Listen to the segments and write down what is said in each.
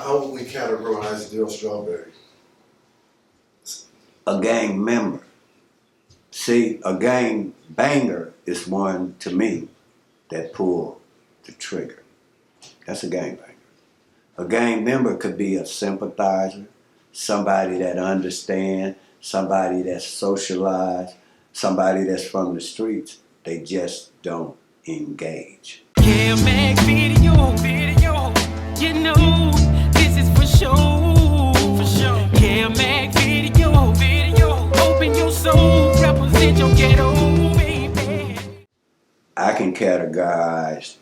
How would we categorize Daryl Strawberry? A gang member. See, a gang banger is one, to me, that pulled the trigger. That's a gang banger. A gang member could be a sympathizer, somebody that understands, somebody that's socialized, somebody that's from the streets. They just don't engage. Kev Mac video, you know, this is for sure. Kev Mac video, open your soul, represent your ghetto, baby. I can categorize,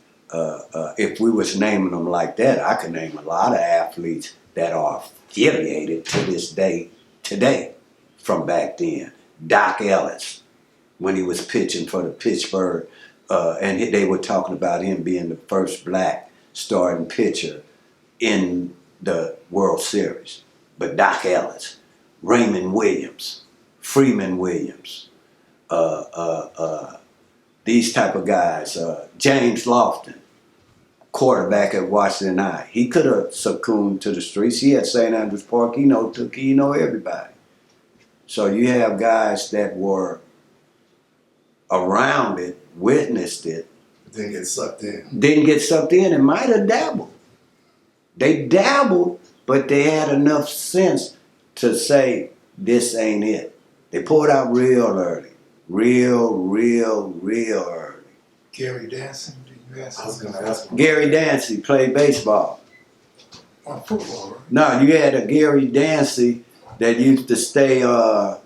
if we was naming them like that, I could name a lot of athletes that are affiliated to this day, today, from back then. Doc Ellis, when he was pitching for the Pittsburgh, and they were talking about him being the first black starting pitcher in the World Series. But Doc Ellis, Raymond Williams, Freeman Williams, these type of guys, James Lofton, quarterback at Washington High. He could have succumbed to the streets. He at St. Andrews Park. He know Tookie, he know everybody. So you have guys that were around it, witnessed it. Didn't get sucked in. Didn't get sucked in and might have dabbled. They dabbled, but they had enough sense to say, this ain't it. They pulled out real early. Real early. Gary Dancy, did you ask? I was going to ask him. Gary Dancy played baseball. On football, right? No, you had a Gary Dancy that used to stay on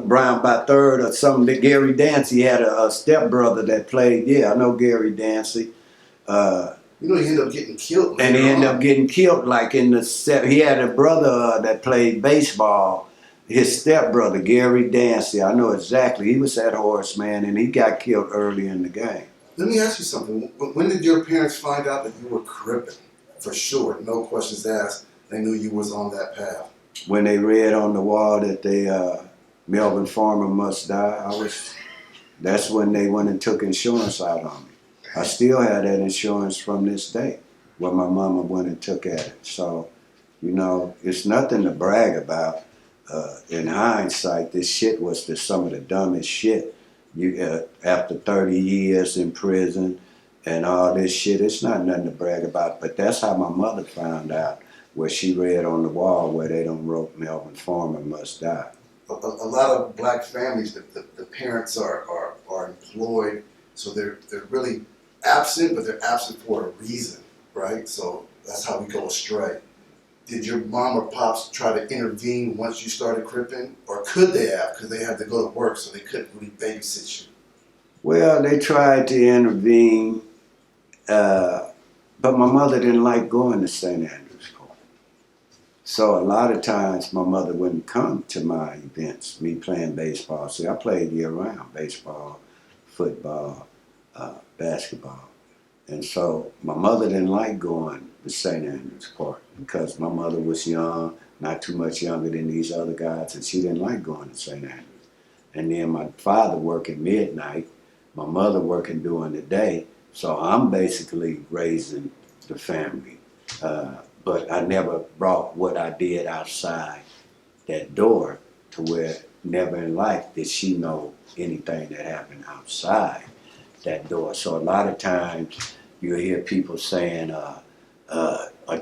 Brown by Third or something. That Gary Dancy had a stepbrother that played. Yeah, I know Gary Dancy. You know, he ended up getting killed. And he ended up getting killed like in the he had a brother that played baseball. His stepbrother, Gary Dancy, I know exactly. He was that horse, man, and he got killed early in the game. Let me ask you something. When did your parents find out that you were cripping? For sure, no questions asked. They knew you was on that path. When they read on the wall that they Melvin Farmer must die, that's when they went and took insurance out on me. I still had that insurance from this day when my mama went and took at it. So, you know, it's nothing to brag about. In hindsight, this shit was some of the dumbest shit. After 30 years in prison and all this shit, it's not nothing to brag about. But that's how my mother found out, where she read on the wall where they done wrote Melvin Farmer must die. A lot of black families, the parents are employed, so they're really absent, but they're absent for a reason, right? So that's how we go astray. Did your mom or pops try to intervene once you started cripping, or could they have? Because they had to go to work, so they couldn't really babysit you. Well, they tried to intervene, but my mother didn't like going to St. Andrews Park. So a lot of times my mother wouldn't come to my events, me playing baseball. See, I played year-round, baseball, football, basketball. And so my mother didn't like going to St. Andrews Park because my mother was young, not too much younger than these other guys, and she didn't like going to St. Andrews. And then my father working midnight, my mother working during the day, so I'm basically raising the family. But I never brought what I did outside that door to where never in life did she know anything that happened outside that door. So a lot of times you hear people saying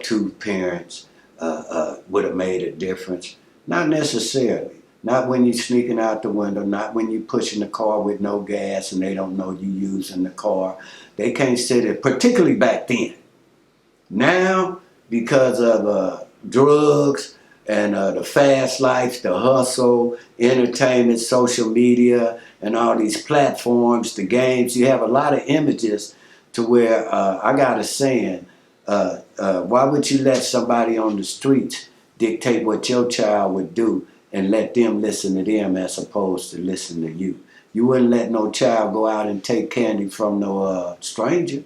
two parents would have made a difference. Not necessarily. Not when you're sneaking out the window, not when you're pushing the car with no gas and they don't know you using the car. They can't sit it, particularly back then. Now, because of drugs and the fast life, the hustle, entertainment, social media, and all these platforms, the games, you have a lot of images to where I got a saying, why would you let somebody on the streets dictate what your child would do and let them listen to them as opposed to listen to you? You wouldn't let no child go out and take candy from no stranger.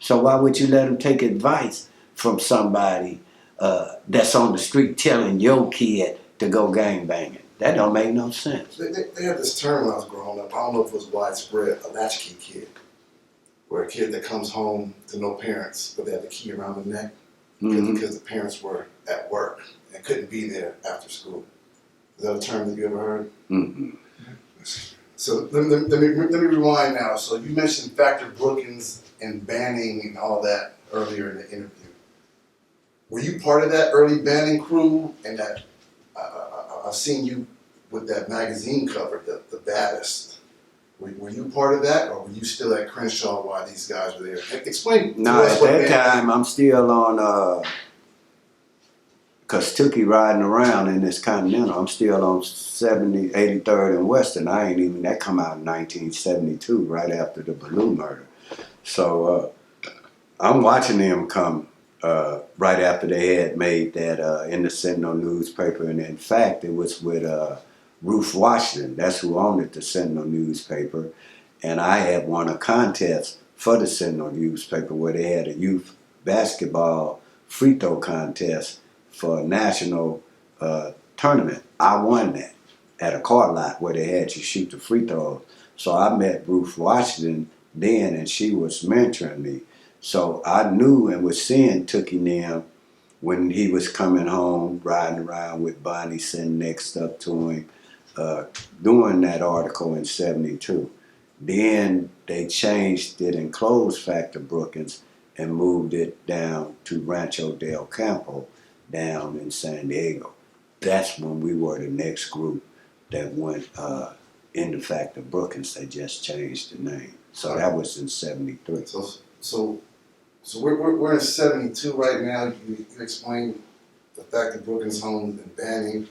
So why would you let them take advice from somebody that's on the street telling your kid to go gangbanging? That don't make no sense. They had this term when I was growing up, I don't know if it was widespread, a latchkey kid. where a kid that comes home to no parents, but they have the key around the neck Mhm. because the parents were at work and couldn't be there after school. Is that a term that you ever heard? Mhm. So let me rewind now. So you mentioned Factor Brookins and banning and all that earlier in the interview. Were you part of that early banning crew? And that I've seen you with that magazine cover, the baddest. Were you part of that, or were you still at Crenshaw while these guys were there? Explain to No, us at what that banning. time I'm still on. Cause Tookie riding around in this Continental, I'm still on 83rd and Western. I ain't even, that come out in 1972, right after the Ballou murder. So I'm watching them come right after they had made that in the Sentinel newspaper. And in fact, it was with Ruth Washington. That's who owned it, the Sentinel newspaper. And I had won a contest for the Sentinel newspaper where they had a youth basketball free throw contest for a national tournament. I won that at a car lot where they had you shoot the free throws. So I met Ruth Washington then, and she was mentoring me. So I knew and was seeing Tookie Nim when he was coming home, riding around with Bonnie sitting next up to him, doing that article in '72. Then they changed it and closed Factor Brookins and moved it down to Rancho del Campo down in San Diego. That's when we were the next group that went into Factor Brookins. They just changed the name. So that was in '73. So we're in '72 right now. You explained the Factor Brookins home and banning.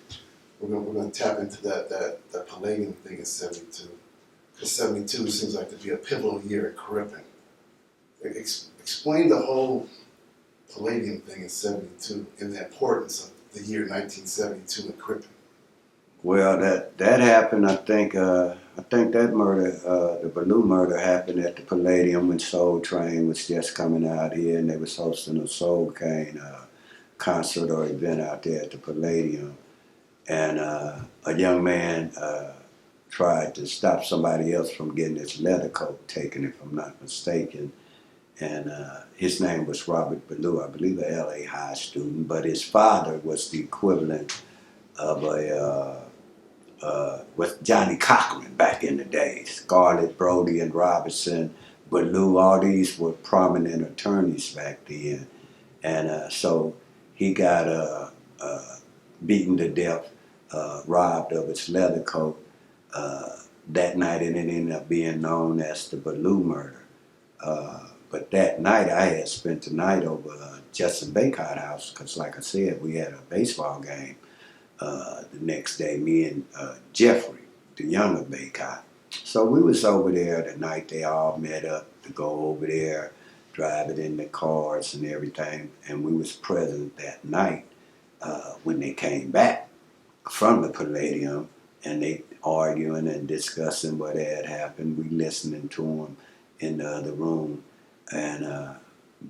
We're gonna tap into that palladium thing in '72. Because '72 seems like to be a pivotal year in Crippin. Explain the whole palladium thing in '72 and the importance of the year 1972 in Crippin. Well, that happened. I think that murder, the Ballou murder, happened at the Palladium when Soul Train was just coming out here, and they was hosting a Soul Cane concert or event out there at the Palladium, and a young man tried to stop somebody else from getting his leather coat taken, if I'm not mistaken. And his name was Robert Ballou, I believe a LA High student, but his father was the equivalent of with Johnny Cochran back in the day. Scarlett, Brody, and Robinson, Ballou, all these were prominent attorneys back then. And so he got beaten to death, robbed of his leather coat that night, and it ended up being known as the Ballou murder. But that night, I had spent the night over Justin Baycott's house because, like I said, we had a baseball game the next day, me and Jeffrey, the younger Baycott. So we was over there the night they all met up to go over there, drive it in the cars and everything. And we was present that night when they came back from the Palladium, and they arguing and discussing what had happened. We listening to them in the other room. And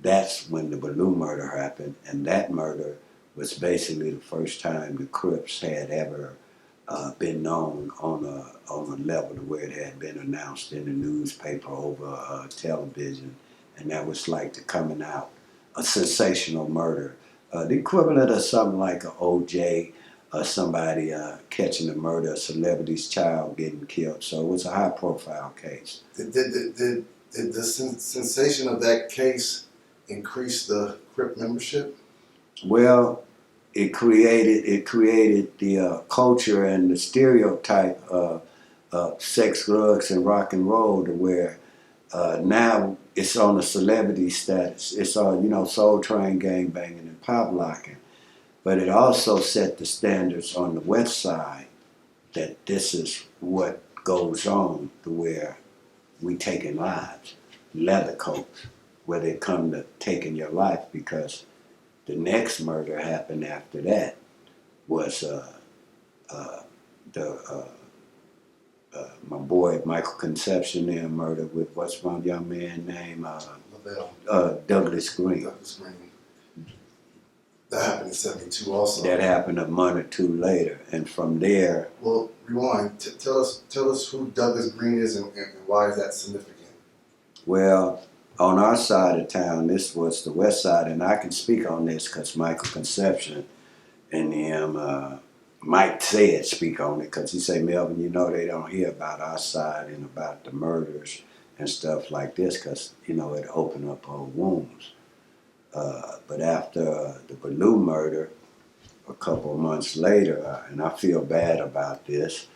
that's when the Ballou murder happened. And that murder was basically the first time the Crips had ever been known on a level to where it had been announced in the newspaper over television. And that was like the coming out, a sensational murder. The equivalent of something like an OJ or somebody catching a murder, a celebrity's child getting killed. So it was a high profile case. Did the sensation of that case increase the Crip membership? Well, it created the culture and the stereotype of sex, drugs, and rock and roll to where now it's on a celebrity status. It's on, Soul Train gang banging and pop locking. But it also set the standards on the West Side that this is what goes on to where we taking lives, leather coats, where they come to taking your life, because the next murder happened after that was my boy Michael Conception there murdered with what's my young man name? Douglas Green. Douglas Green. That happened in '72 also. That happened a month or two later, and from there. Well, rewind. Tell us who Douglas Green is and why is that significant? Well, on our side of town, this was the west side, and I can speak on this because Michael Conception and them, Mike said speak on it because he said, Melvin, you know they don't hear about our side and about the murders and stuff like this because, you know, it opened up old wounds. But after the Ballou murder, a couple of months later, and I feel bad about this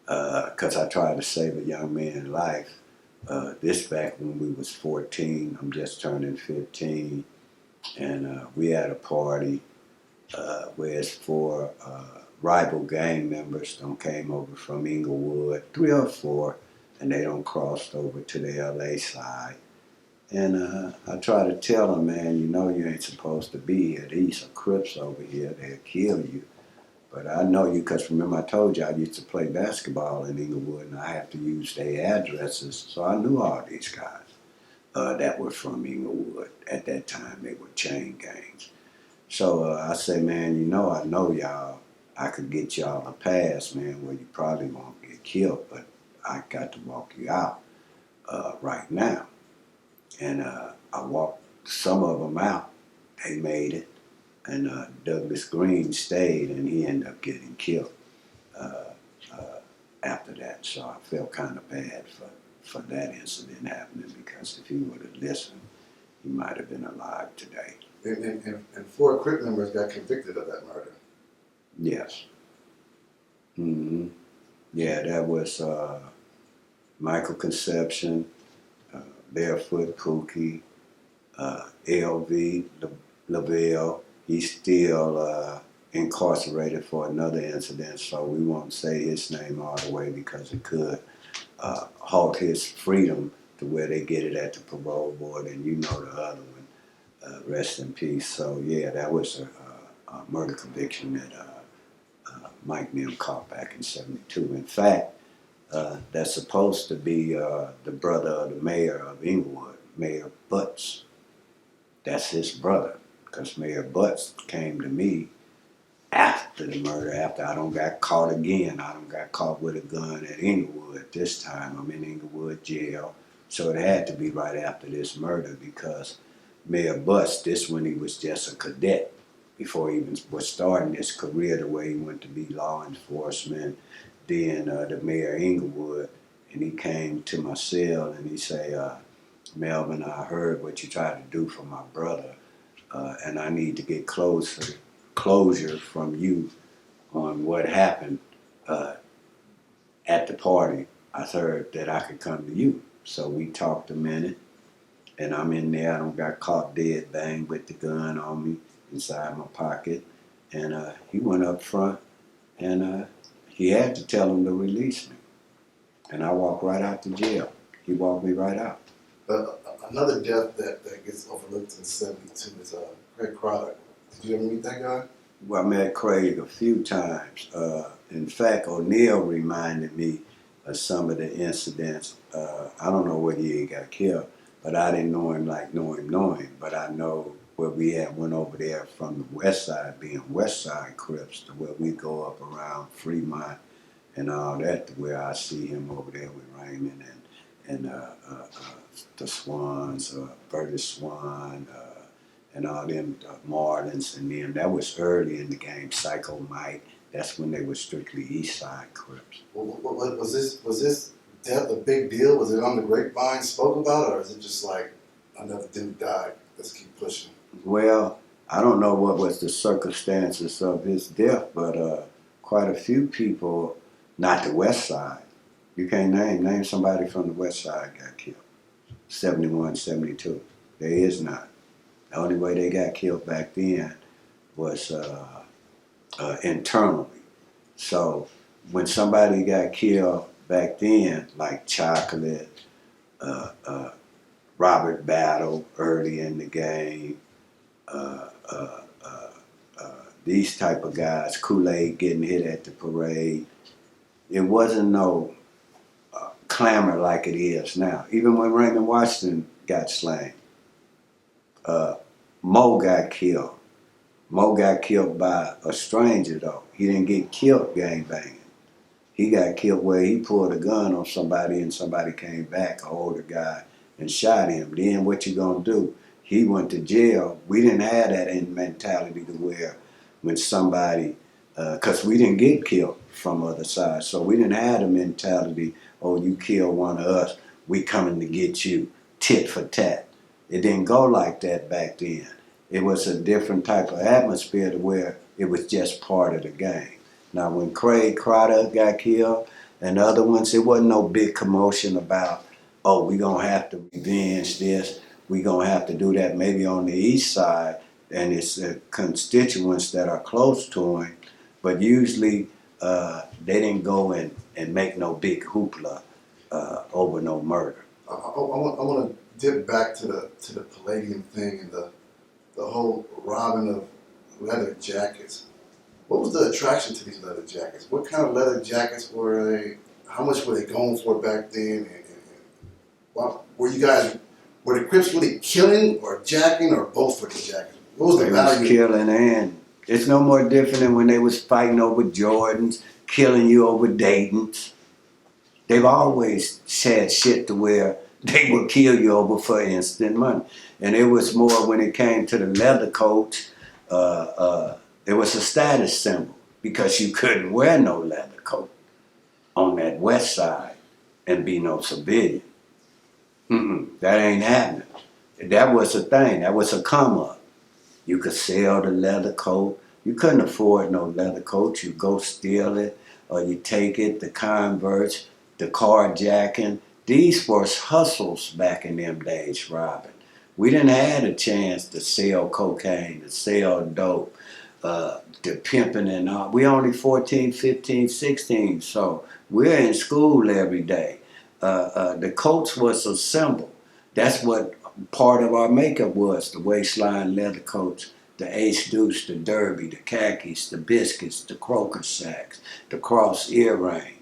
because I tried to save a young man's life. This back when we was 14, I'm just turning 15, and we had a party where it's four rival gang members that came over from Inglewood, 3 or 4, and they don't crossed over to the LA side. And I try to tell them, man, you know you ain't supposed to be here. These are Crips over here. They'll kill you. But I know you because remember I told you I used to play basketball in Inglewood and I have to use their addresses. So I knew all these guys that were from Inglewood. At that time, they were chain gangs. So I say, man, you know I know y'all. I could get y'all a pass, man, where you probably won't get killed. But I got to walk you out right now. And I walked some of them out. They made it. And Douglas Green stayed, and he ended up getting killed after that. So I felt kind of bad for that incident happening because if he would have listened, he might have been alive today. And 4 Crip members got convicted of that murder. Yes. Mm-hmm. Yeah, that was Michael Conception, Barefoot Tookie, LV Lavelle. He's still incarcerated for another incident, so we won't say his name all the way because it could halt his freedom to where they get it at the parole board, and you know the other one. Rest in peace. So yeah, that was a murder conviction that Mike and them caught back in '72. In fact, that's supposed to be the brother of the mayor of Inglewood, Mayor Butts. That's his brother. Because Mayor Butts came to me after the murder, after I done got caught again. I done got caught with a gun at Inglewood. This time I'm in Inglewood jail. So it had to be right after this murder because Mayor Butts, this when he was just a cadet before he even was starting his career the way he went to be law enforcement. Then the Mayor of Inglewood, and he came to my cell and he say, Melvin, I heard what you tried to do for my brother. And I need to get closure from you on what happened at the party. I heard that I could come to you. So we talked a minute, and I'm in there. I don't got caught dead bang with the gun on me inside my pocket. And he went up front, and he had to tell him to release me. And I walked right out to jail. He walked me right out. Another death that gets overlooked in '72 is Craig Craddock. Did you ever meet that guy? Well, I met Craig a few times. In fact, O'Neill reminded me of some of the incidents. I don't know whether he got killed, but I didn't know him like know him. But I know where we had went over there from the west side, being West Side Crips, to where we go up around Fremont and all that, to where I see him over there with Raymond and the Swans, Bertie Swan, and all them Marlins and them. That was early in the game. Psycho Mike. That's when they were strictly East Side Crips. Was this death a big deal? Was it on the grapevine spoke about, or is it just like another dude died? Let's keep pushing. Well, I don't know what was the circumstances of his death, but quite a few people, not the West Side. You can't name somebody from the West Side got killed. 71, 72. There is not. The only way they got killed back then was internally. So when somebody got killed back then, like Chocolate, Robert Battle early in the game, these type of guys, Kool-Aid getting hit at the parade, it wasn't no clamor like it is now. Even when Raymond Washington got slain, Mo got killed. Mo got killed by a stranger though. He didn't get killed gangbanging. He got killed where he pulled a gun on somebody and somebody came back, an older guy, and shot him. Then what you gonna do? He went to jail. We didn't have that in mentality to where when somebody, because we didn't get killed from other sides, so we didn't have the mentality, oh, you kill one of us, we coming to get you, tit for tat. It didn't go like that back then. It was a different type of atmosphere to where it was just part of the game. Now when Craig Crowder got killed and the other ones, it wasn't no big commotion about, oh, we gonna have to revenge this, we gonna have to do that. Maybe on the east side, and it's constituents that are close to him, but usually they didn't go and make no big hoopla over no murder. I want to dip back to the palladium thing and the whole robbing of leather jackets. What was the attraction to these leather jackets? What kind of leather jackets were they? How much were they going for back then? And were the Crips really killing or jacking or both for the jackets? What was the value? Was killing, and it's no more different than when they was fighting over Jordans, killing you over Dayton's. They've always had shit to where they would kill you over for instant money. And it was more when it came to the leather coats, it was a status symbol because you couldn't wear no leather coat on that west side and be no civilian. That ain't happening. That was a thing. That was a come up. You could sell the leather coat. You couldn't afford no leather coat. You go steal it or you take it, the converts, the carjacking. These were hustles back in them days, robbing. We didn't have a chance to sell cocaine, to sell dope, the pimping and all. We only 14, 15, 16, so we're in school every day. The coats was a symbol. That's what part of our makeup was, the waistline leather coats, the ace deuce, the derby, the khakis, the biscuits, the croaker sacks, the cross earring,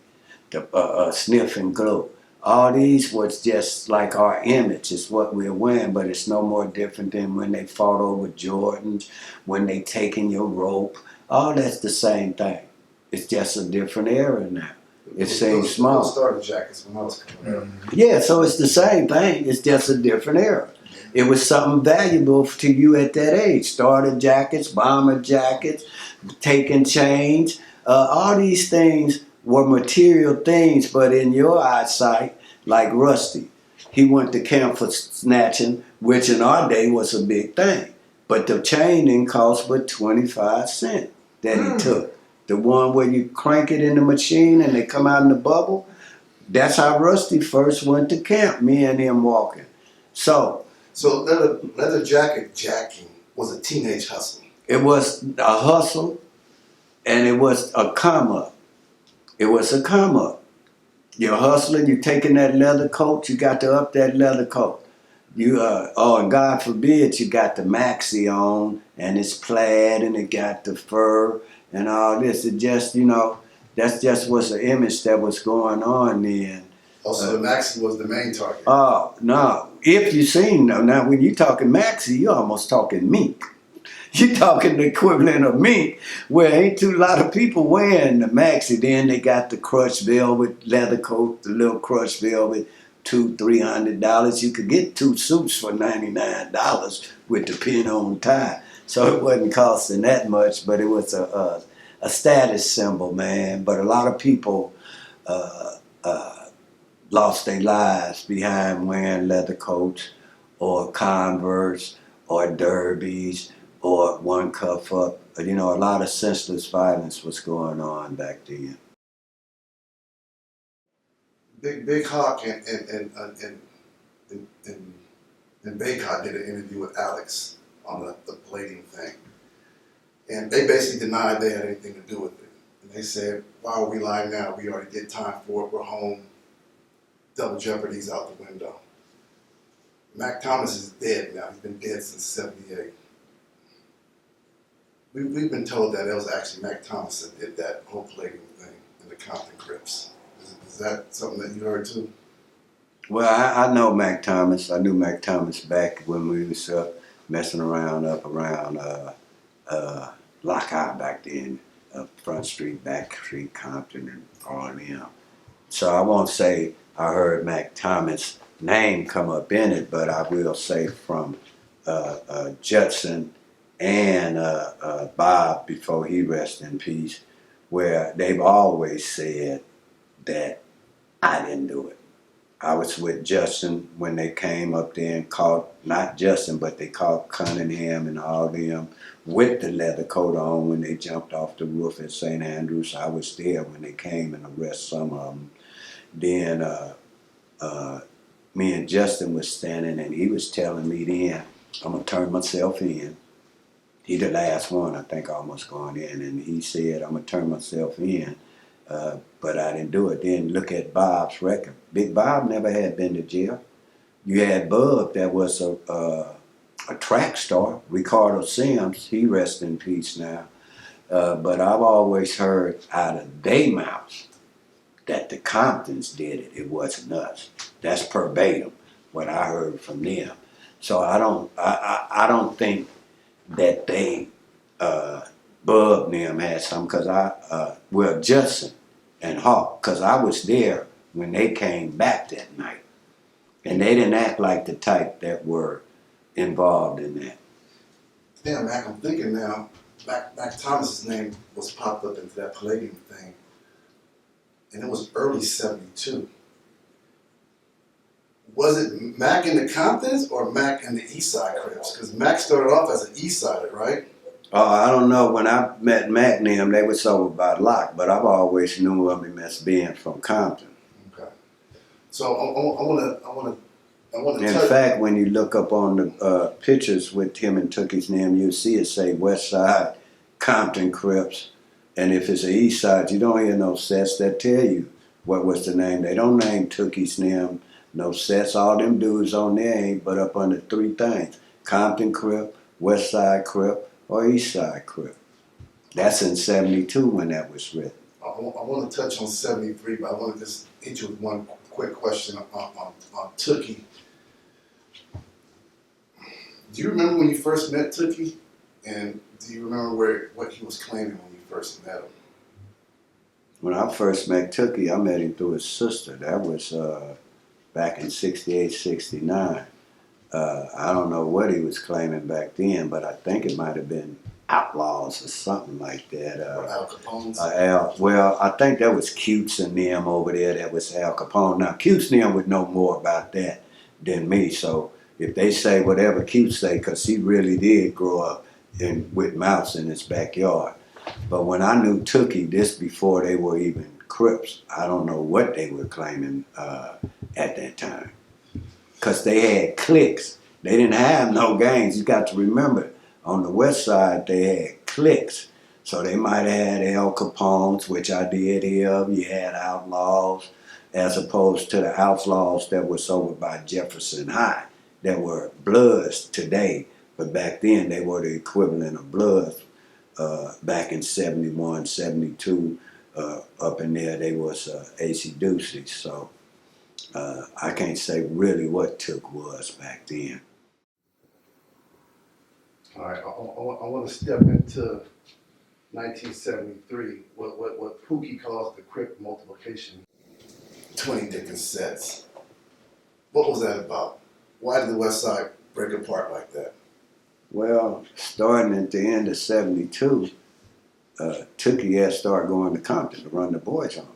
the sniff and glow. All these was just like our image, is what we're wearing, but it's no more different than when they fought over Jordans, when they taking your rope. All that's the same thing. It's just a different era now. It seems small. Starter jackets when I was coming up. Yeah, so it's the same thing. It's just a different era. It was something valuable to you at that age. Starter jackets, bomber jackets, taking chains. All these things were material things, but in your eyesight, like Rusty, he went to camp for snatching, which in our day was a big thing. But the chain didn't cost but 25 cents that he took. The one where you crank it in the machine and they come out in the bubble. That's how Rusty first went to camp, me and him walking. So leather jacket jacking was a teenage hustle. It was a hustle and it was a come up. It was a come up. You're hustling, you're taking that leather coat, you got to up that leather coat. And God forbid you got the Maxi on and it's plaid and it got the fur and all this. It just, that's just was the image that was going on then. Also, the Maxi was the main target. Oh, no. If you seen, now when you talking Maxi, you're almost talking mink. You're talking the equivalent of mink, where ain't too lot of people wearing the Maxi. Then they got the crushed velvet leather coat, the little crushed velvet, $200-$300. You could get 2 suits for $99 with the pin on tie. So it wasn't costing that much, but it was a status symbol, man. But a lot of people lost their lives behind wearing leather coats or Converse or derbies or one cuff up. A lot of senseless violence was going on back then. Big Hawk and Baycott did an interview with Alex on the palladium thing. And they basically denied they had anything to do with it. And they said, why are we lying now? We already did time for it. We're home. Double jeopardy's out the window. Mac Thomas is dead now. He's been dead since '78. We've been told that it was actually Mac Thomas that did that whole palladium thing in the Compton Crips. Is that something that you heard too? Well, I know Mac Thomas. I knew Mac Thomas back when we was messing around up around Lockhart back then, Front Street, Back Street, Compton, and all of them. So I won't say I heard Mac Thomas name come up in it, but I will say from Judson and Bob before he rest in peace, where they've always said that I didn't do it. I was with Justin when they came up there and caught, not Justin, but they caught Cunningham and all them with the leather coat on when they jumped off the roof at St. Andrews. I was there when they came and arrested some of them. Then me and Justin was standing and he was telling me then, I'm going to turn myself in. He the last one, I think, almost going in. And he said, I'm going to turn myself in. But I didn't do it. Then look at Bob's record. Big Bob never had been to jail. You had Bub that was a track star, Ricardo Sims. He rests in peace now. But I've always heard out of their mouths that the Comptons did it. It wasn't us. That's verbatim what I heard from them. So I don't think that they Bub and them had some, because well, Justin and Hawk, because I was there when they came back that night. And they didn't act like the type that were involved in that. Damn, Mac, I'm thinking now, Mac Thomas's name was popped up into that Palladium thing. And it was early 72. Was it Mac in the Comptons or Mac in the East Side Crips? Because Mac started off as an East Sider, right? I don't know. When I met Mac and them, they were sober by Locke, but I've always knew of him as being from Compton. Okay. So I want to. In fact, when you look up on the pictures with him and Tookie's name, you'll see it say West Side, Compton Crips, and if it's the East Side, you don't hear no sets that tell you what was the name. They don't name Tookie's name, no sets. All them dudes on there ain't but up under three things: Compton Crip, West Side Crip, or East Side Crip. That's in 72 when that was written. I want to touch on 73, but I want to just hit you with one quick question on Tookie. Do you remember when you first met Tookie? And do you remember what he was claiming when you first met him? When I first met Tookie, I met him through his sister. That was back in 68, 69. I don't know what he was claiming back then, but I think it might have been outlaws or something like that. Or Al Capone's? Well, I think that was Cutes and them over there. That was Al Capone. Now, Cutes and them would know more about that than me. So if they say whatever Cutes say, because he really did grow up with mouse in his backyard. But when I knew Tookie, this before they were even Crips, I don't know what they were claiming at that time. Because they had cliques. They didn't have no gangs. You got to remember, on the West Side, they had cliques. So they might have had Al Capone's, which I did here. You had outlaws, as opposed to the outlaws that was over by Jefferson High, that were Bloods today. But back then, they were the equivalent of Bloods. Back in 71, 72, up in there, they was AC Deuces. So I can't say really what Took was back then. All right, I want to step into 1973, what Tookie calls the Crip multiplication. 20 different sets. What was that about? Why did the West Side break apart like that? Well, starting at the end of 72, Tookie had started going to Compton to run the boys home.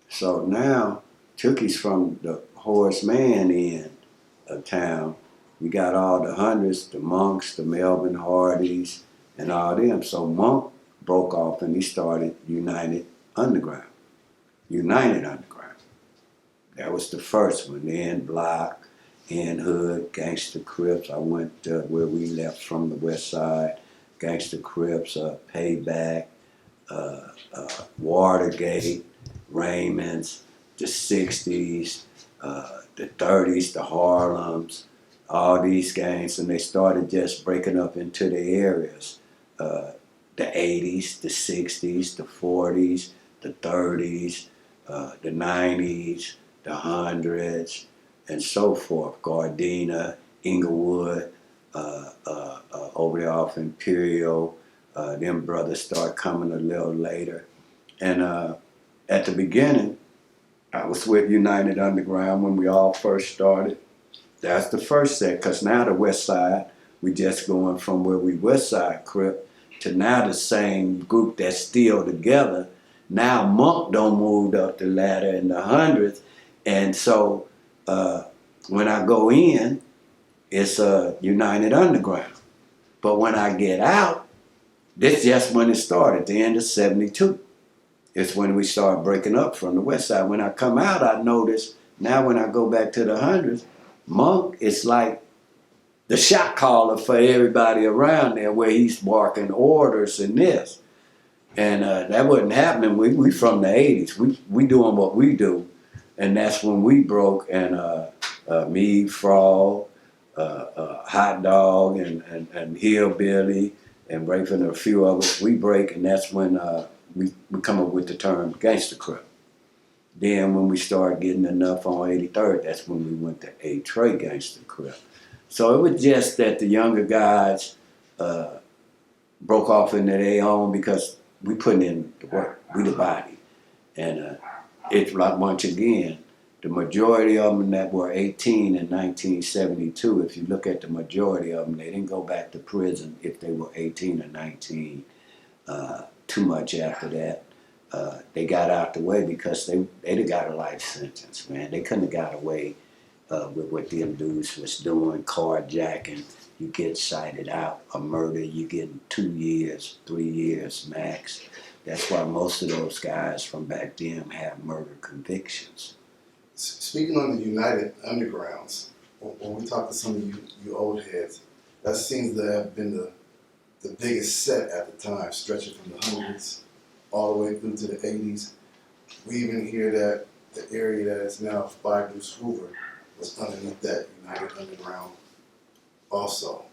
So now, Tookie's from the Horace Mann end of town. We got all the Hundreds, the Monks, the Melvin Hardys, and all them. So Monk broke off and he started United Underground. That was the first one. Then Block, in Hood, Gangster Crips. I went where we left from the West Side. Gangster Crips, Payback, Watergate, Raymond's, the 60s, the 30s, the Harlems, all these gangs, and they started just breaking up into the areas. The 80s, the 60s, the 40s, the 30s, the 90s, the hundreds, and so forth. Gardena, Inglewood, over there off Imperial. Them brothers start coming a little later. And at the beginning, I was with United Underground when we all first started. That's the first set, because now the West Side, we just going from where we West Side Crip to now the same group that's still together. Now Monk don't moved up the ladder in the hundreds, and so when I go in, it's United Underground. But when I get out, this just when it started, the end of '72. It's when we started breaking up from the West Side. When I come out, I notice now when I go back to the hundreds, Monk is like the shot caller for everybody around there, where he's barking orders and this. And that wasn't happening. We from the 80s. We doing what we do. And that's when we broke, and me, Frog, Hot Dog, and Hillbilly, and Rafe and a few of us, we break, and that's when we come up with the term Gangster Crip. Then when we started getting enough on 83rd, that's when we went to A Trey Gangster Crip. So it was just that the younger guys broke off into their own, because we putting in the work, we the body. And it's like, once again, the majority of them that were 18 in 1972, if you look at the majority of them, they didn't go back to prison if they were 18 or 19 too much after that. They got out the way because they'd got a life sentence, man. They couldn't have got away with what them dudes was doing, carjacking. You get cited out, a murder, you getting 2 years, 3 years max. That's why most of those guys from back then have murder convictions. Speaking on the United Undergrounds, when we talk to some of you old heads, that seems to have been the biggest set at the time, stretching from the hundreds all the way through to the 80s. We even hear that the area that is now Ballou Hoover was underneath that United Underground also.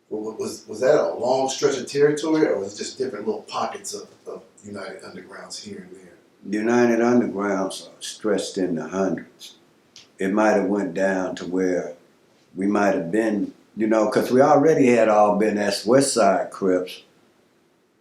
Was that a long stretch of territory, or was it just different little pockets of United Undergrounds here and there? United Undergrounds are stretched in the hundreds. It might have went down to where we might have been, because we already had all been as West Side Crips.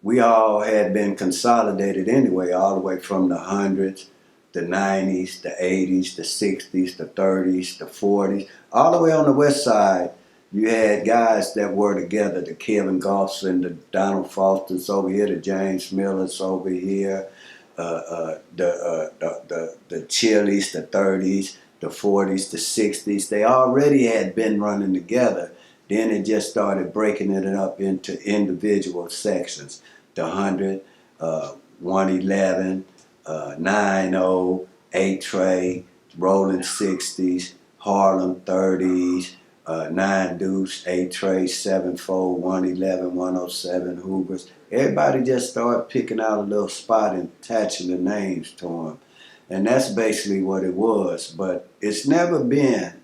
We all had been consolidated anyway, all the way from the hundreds, the 90s, the 80s, the 60s, the 30s, the 40s. All the way on the West Side, you had guys that were together, the Kevin Goffs and the Donald Fosters over here, the James Millers over here, the Chili's, the 30s, the 40s, the 60s. They already had been running together. Then it just started breaking it up into individual sections. The 100, 111, 90, 8 Tray, Rolling 60s, Harlem 30s, 9 Deuce, 8 Tray, 7-4, 111, 107 Hoovers. Everybody just started picking out a little spot and attaching the names to them. And that's basically what it was. But it's never been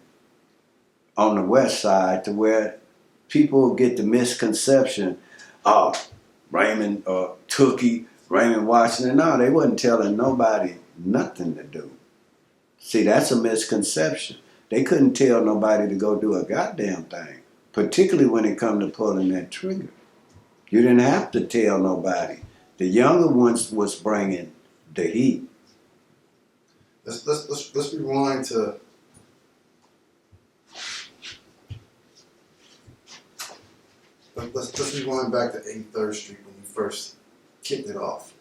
on the West Side to where people get the misconception, Raymond Tookie, Raymond Washington. No, they wasn't telling nobody nothing to do. See, that's a misconception. They couldn't tell nobody to go do a goddamn thing, particularly when it come to pulling that trigger. You didn't have to tell nobody. The younger ones was bringing the heat. Let's rewind to let's rewind back to 83rd Street when you first kicked it off.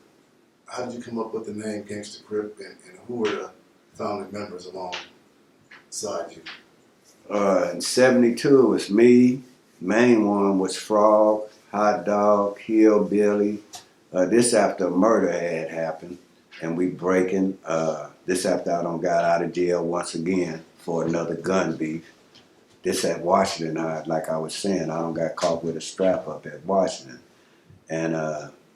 How did you come up with the name Gangster Crip, and who were the founding members alongside you? In '72, it was me. Main one was Frog, Hot Dog, Hillbilly. This after a murder had happened, and we breaking. This after I done got out of jail once again for another gun beef. This at Washington, like I was saying, I done got caught with a strap up at Washington. And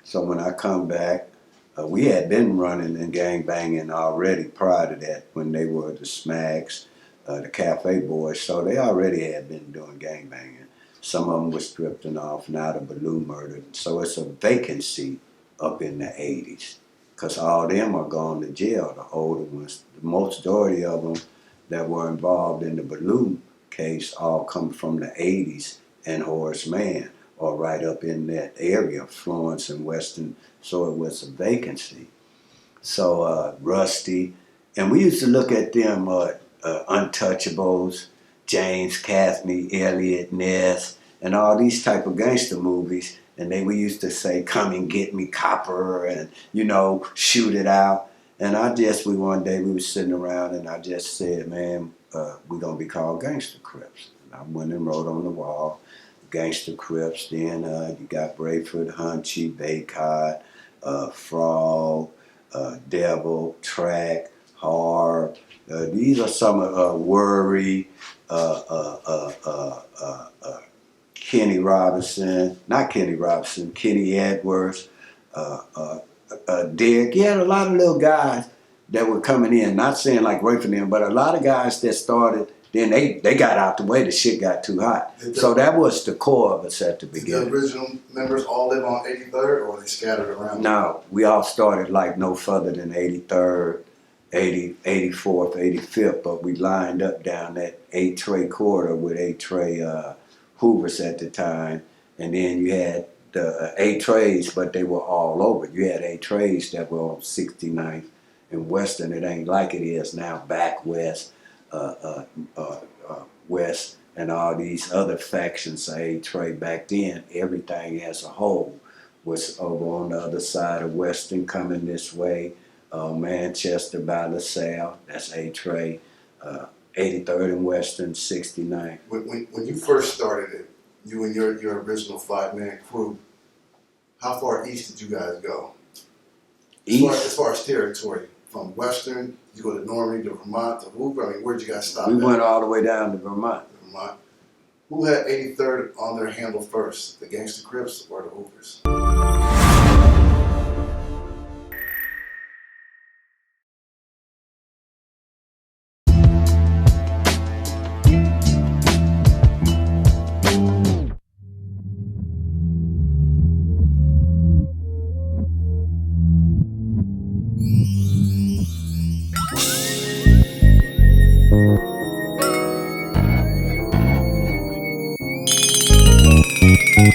so when I come back, we had been running and gang banging already prior to that, when they were the Smacks, the Cafe Boys. So they already had been doing gang banging. Some of them was drifting off, now the Ballou murder. So it's a vacancy up in the 80s, because all them are gone to jail, the older ones. The majority of them that were involved in the Ballou case all come from the 80s and Horace Mann, or right up in that area, Florence and Western. So it was a vacancy. So Rusty And we used to look at them Untouchables, James Cagney, Elliot Ness, and all these type of gangster movies. And we used to say, "Come and get me, copper," and shoot it out. And one day we was sitting around, and I just said, "Man, we're gonna be called Gangster Crips." And I went and wrote on the wall, Gangster Crips. Then you got Brayford, Hunchy, Baycott, Frog, Devil, Track, Harv. These are some of Worry, Kenny Robinson, not Kenny Robinson, Kenny Edwards, Dick. You had a lot of little guys that were coming in, not saying like raping them, but a lot of guys that started, then they got out the way, the shit got too hot. So that was the core of us at the beginning. Did the original members all live on 83rd, or were they scattered around? No, we all started like no further than 83rd, 84th, 85th, but we lined up down that 8-tray corridor with 8-tray Hoovers at the time. And then you had the 8 trays, but they were all over. You had 8 trays that were on 69th and Western. It ain't like it is now, back west, west, and all these other factions of 8 tray. Back then, everything as a whole was over on the other side of Western, coming this way. Manchester by LaSalle, that's 8 tray. 83rd and Western, 69th. When you first started it, you and your original 5-man crew, how far east did you guys go? As far as territory, from Western, you go to Normandy, to Vermont, to Hoover. I mean, where'd you guys stop? We went all the way down to Vermont. Vermont. Who had 83rd on their handle first, the Gangster Crips or the Hoovers?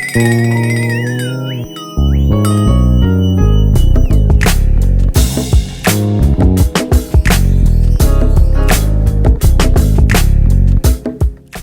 Thank you.